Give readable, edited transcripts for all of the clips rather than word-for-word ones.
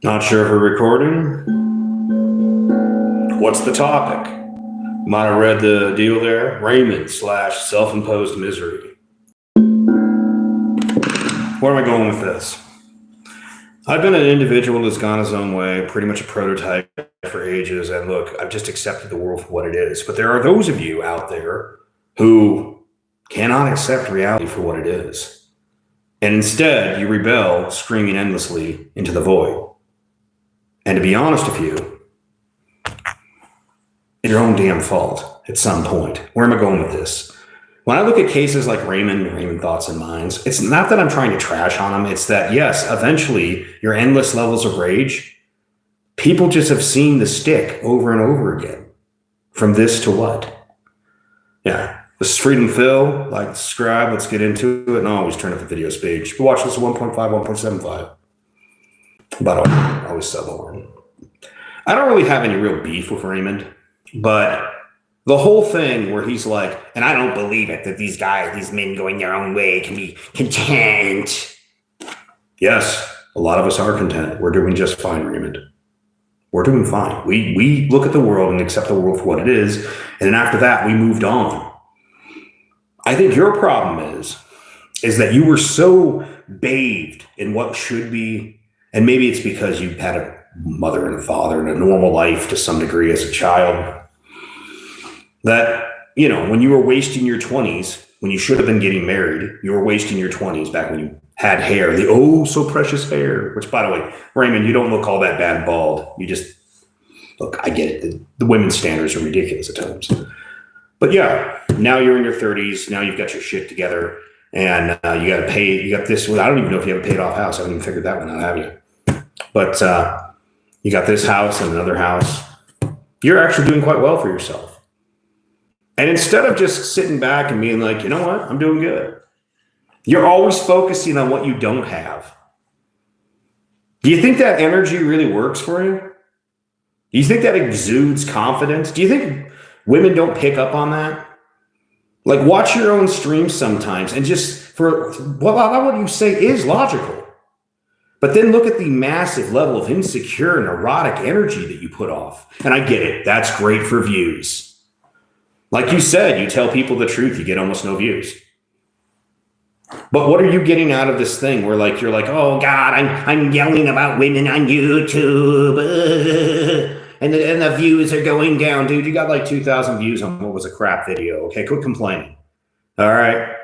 Not sure if we're recording. What's the topic? Might have read the deal there. Raymond / self-imposed misery. Where am I going with this? I've been an individual that's gone his own way, pretty much a prototype for ages. And look, I've just accepted the world for what it is. But there are those of you out there who cannot accept reality for what it is. And instead, you rebel, screaming endlessly into the void. And to be honest with you, it's your own damn fault at some point. Where am I going with this? When I look at cases like Raymond Thoughts and Minds, it's not that I'm trying to trash on him. It's that, yes, eventually your endless levels of rage, people just have seen the stick over and over again. From this to what? Yeah. This is Freedom Phil. Like, subscribe. Let's get into it. And always turn up the video speed. You can watch this at 1.5, 1.75. But I always subhorn. I don't really have any real beef with Raymond, but the whole thing where he's like, and I don't believe it, that these men going their own way can be content. Yes, a lot of us are content. We're doing just fine, Raymond. We're doing fine. We look at the world and accept the world for what it is. And then after that, we moved on. I think your problem is that you were so bathed in what should be. And maybe it's because you had a mother and a father and a normal life to some degree as a child. That, you know, when you were wasting your 20s, when you should have been getting married, you were wasting your 20s back when you had hair, the oh so precious hair, which, by the way, Raymond, you don't look all that bad bald. You just, look, I get it. The women's standards are ridiculous at times. But yeah, now you're in your 30s. Now you've got your shit together. And you got to pay, you got this, well, I don't even know if you have a paid off house. I haven't even figured that one out, have you? But you got this house and another house. You're actually doing quite well for yourself. And instead of just sitting back and being like, you know what, I'm doing good, you're always focusing on what you don't have. Do you think that energy really works for you? Do you think that exudes confidence? Do you think women don't pick up on that? Like, watch your own streams sometimes and just for what you say is logical. But then look at the massive level of insecure and erotic energy that you put off. And I get it. That's great for views. Like you said, you tell people the truth, you get almost no views. But what are you getting out of this thing where like you're like, oh God, I'm yelling about women on YouTube, and the views are going down, dude. You got like 2,000 views on what was a crap video. Okay, quit complaining. All right.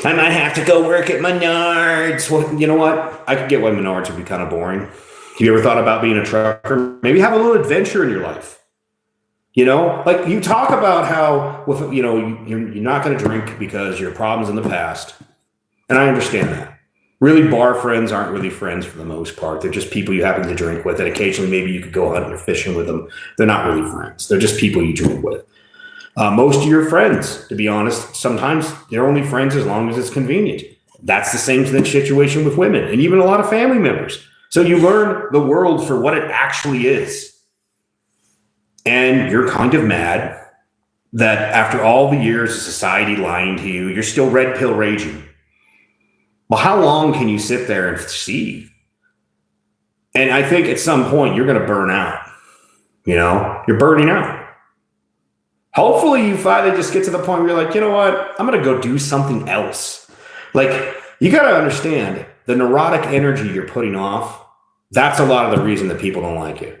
I might have to go work at Menards. Well, you know what? I could get why Menards would be kind of boring. Have you ever thought about being a trucker? Maybe have a little adventure in your life. You know, like you talk about how, with you know, you're not going to drink because your problems in the past. And I understand that. Really, bar friends aren't really friends for the most part. They're just people you happen to drink with. And occasionally maybe you could go hunting or fishing with them. They're not really friends. They're just people you drink with. Most of your friends, to be honest, sometimes they're only friends as long as it's convenient. That's the same situation with women and even a lot of family members. So you learn the world for what it actually is. And you're kind of mad that after all the years of society lying to you, you're still red pill raging. Well, how long can you sit there and see? And I think at some point you're going to burn out. You know, you're burning out. Hopefully you finally just get to the point where you're like, you know what? I'm going to go do something else. Like, you got to understand the neurotic energy you're putting off. That's a lot of the reason that people don't like you.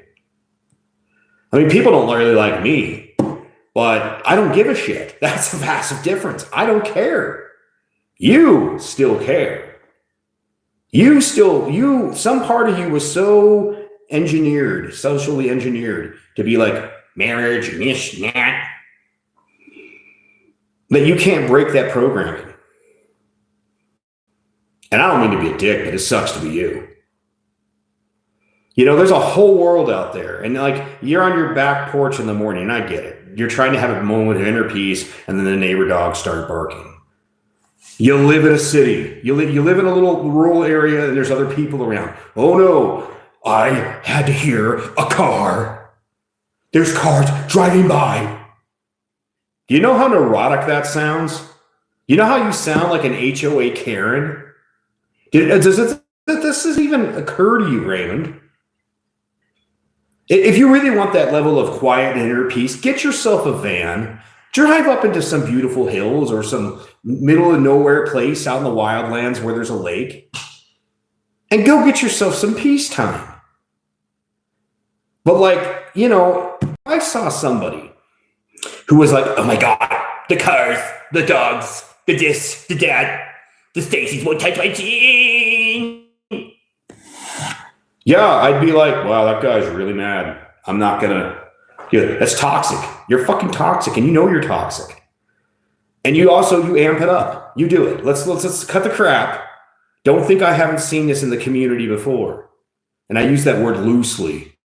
I mean, people don't really like me, but I don't give a shit. That's a massive difference. I don't care. You still care. Some part of you was so engineered, socially engineered to be like marriage, this, that you can't break that programming. And I don't mean to be a dick, but it sucks to be you. You know, there's a whole world out there. And like, you're on your back porch in the morning, and I get it. You're trying to have a moment of inner peace, and then the neighbor dogs start barking. You live in a city. You live in a little rural area, and there's other people around. Oh no, I had to hear a car. There's cars driving by. Do you know how neurotic that sounds? You know how you sound like an HOA Karen? Does this has even occurred to you, Raymond? If you really want that level of quiet and inner peace, get yourself a van, drive up into some beautiful hills or some middle of nowhere place out in the wildlands where there's a lake, and go get yourself some peace time. But like, you know, I saw somebody who was like, oh my God, the cars, the dogs, the this, the that, the Stacys won't touch my jeans. Yeah, I'd be like, wow, that guy's really mad. I'm not gonna. Yeah, that's toxic. You're fucking toxic, and you know you're toxic. And you amp it up. You do it. Let's cut the crap. Don't think I haven't seen this in the community before. And I use that word loosely.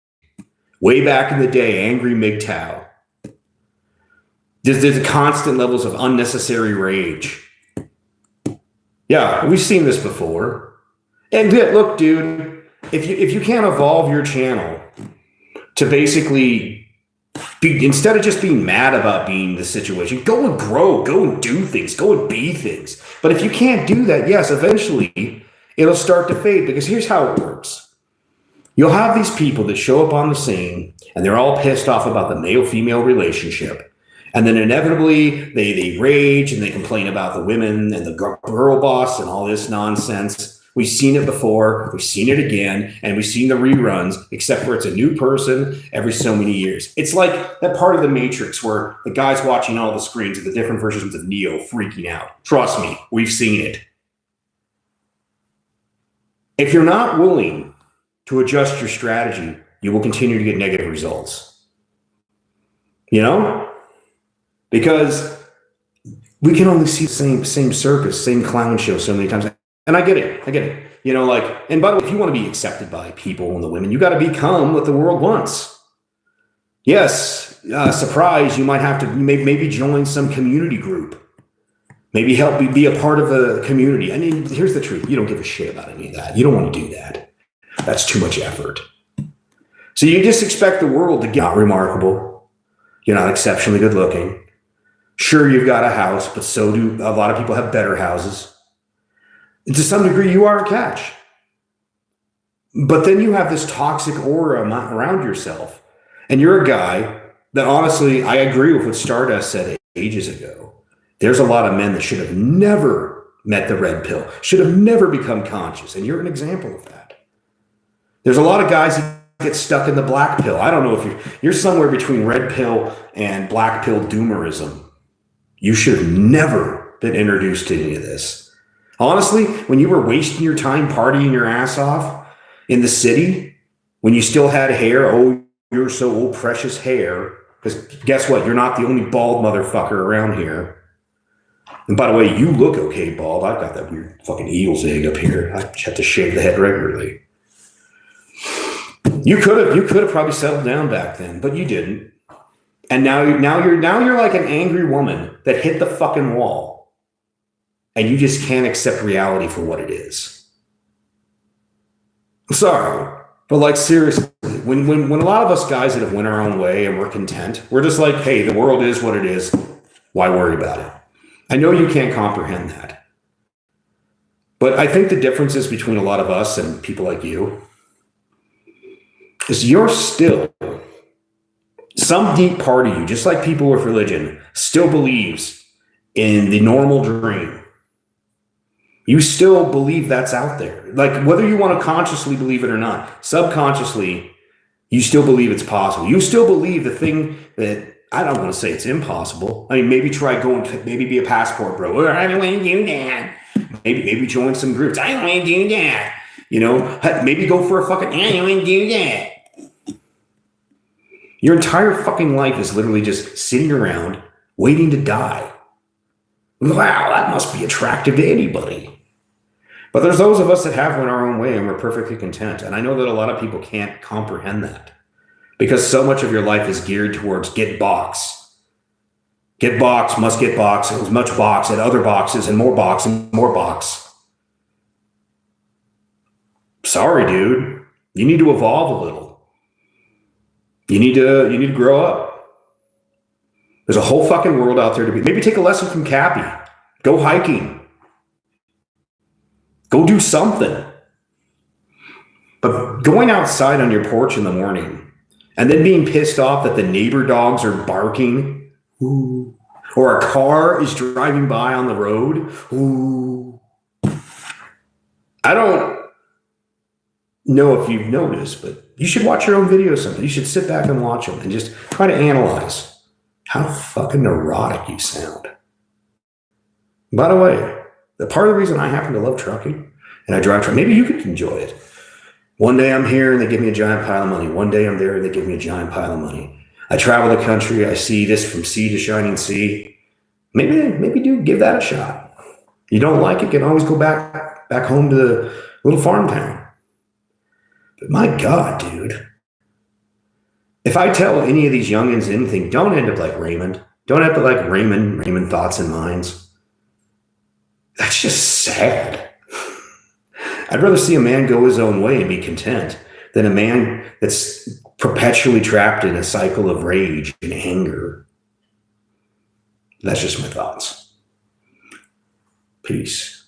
Way back in the day, angry MGTOW. There's constant levels of unnecessary rage. Yeah, we've seen this before. And look, dude. If you can't evolve your channel to basically be, instead of just being mad about being the situation, go and grow, go and do things, go and be things. But if you can't do that, yes, eventually it'll start to fade, because here's how it works. You'll have these people that show up on the scene and they're all pissed off about the male-female relationship. And then inevitably they rage and they complain about the women and the girl boss and all this nonsense. We've seen it before, we've seen it again, and we've seen the reruns, except for it's a new person every so many years. It's like that part of the Matrix where the guy's watching all the screens of the different versions of Neo freaking out. Trust me, we've seen it. If you're not willing to adjust your strategy, you will continue to get negative results. You know? Because we can only see the same circus, same clown show so many times. And I get it. You know, like, and by the way, if you want to be accepted by people and the women, you got to become what the world wants. Yes, surprise, you might have to maybe join some community group. Maybe help be a part of a community. I mean, here's the truth. You don't give a shit about any of that. You don't want to do that. That's too much effort. So you just expect the world to get not remarkable. You're not exceptionally good looking. Sure, you've got a house, but so do a lot of people have better houses. To some degree, you are a catch. But then you have this toxic aura around yourself. And you're a guy that, honestly, I agree with what Stardust said ages ago. There's a lot of men that should have never met the red pill, should have never become conscious. And you're an example of that. There's a lot of guys that get stuck in the black pill. I don't know if you're somewhere between red pill and black pill doomerism. You should have never been introduced to any of this. Honestly, when you were wasting your time partying your ass off in the city, when you still had hair, oh, you're so old, precious hair, because guess what? You're not the only bald motherfucker around here. And by the way, you look okay bald. I've got that weird fucking eel's egg up here. I have to shave the head regularly. You could have probably settled down back then, but you didn't. And now you're like an angry woman that hit the fucking wall. And you just can't accept reality for what it is. I'm sorry, but like seriously, when a lot of us guys that have went our own way and we're content, we're just like, hey, the world is what it is. Why worry about it? I know you can't comprehend that. But I think the differences between a lot of us and people like you is you're still, some deep part of you, just like people with religion, still believes in the normal dream. You still believe that's out there. Like, whether you want to consciously believe it or not, subconsciously, you still believe it's possible. You still believe the thing that, I don't want to say it's impossible. I mean, maybe try going, maybe be a passport bro. Or I don't want to do that. Maybe join some groups. I don't want to do that. You know, maybe go for a fucking, I don't want to do that. Your entire fucking life is literally just sitting around waiting to die. Wow, that must be attractive to anybody. But there's those of us that have went our own way and we're perfectly content. And I know that a lot of people can't comprehend that because so much of your life is geared towards get box. Get box, must get box, as much box, and other boxes, and more box, and more box. Sorry, dude. You need to evolve a little. You need to grow up. There's a whole fucking world out there to be. Maybe take a lesson from Cappy. Go hiking. Go do something. But going outside on your porch in the morning and then being pissed off that the neighbor dogs are barking, ooh, or a car is driving by on the road, ooh. I don't know if you've noticed, but you should watch your own videos sometime. You should sit back and watch them and just try to analyze how fucking neurotic you sound. By the way, the part of the reason I happen to love trucking and I drive truck, maybe you could enjoy it. One day I'm here and they give me a giant pile of money. One day I'm there and they give me a giant pile of money. I travel the country. I see this from sea to shining sea. Maybe do give that a shot. You don't like it, you can always go back home to the little farm town. But my God, dude. If I tell any of these youngins anything, don't end up like Raymond. Don't end up like Raymond thoughts and minds. That's just sad. I'd rather see a man go his own way and be content than a man that's perpetually trapped in a cycle of rage and anger. That's just my thoughts. Peace.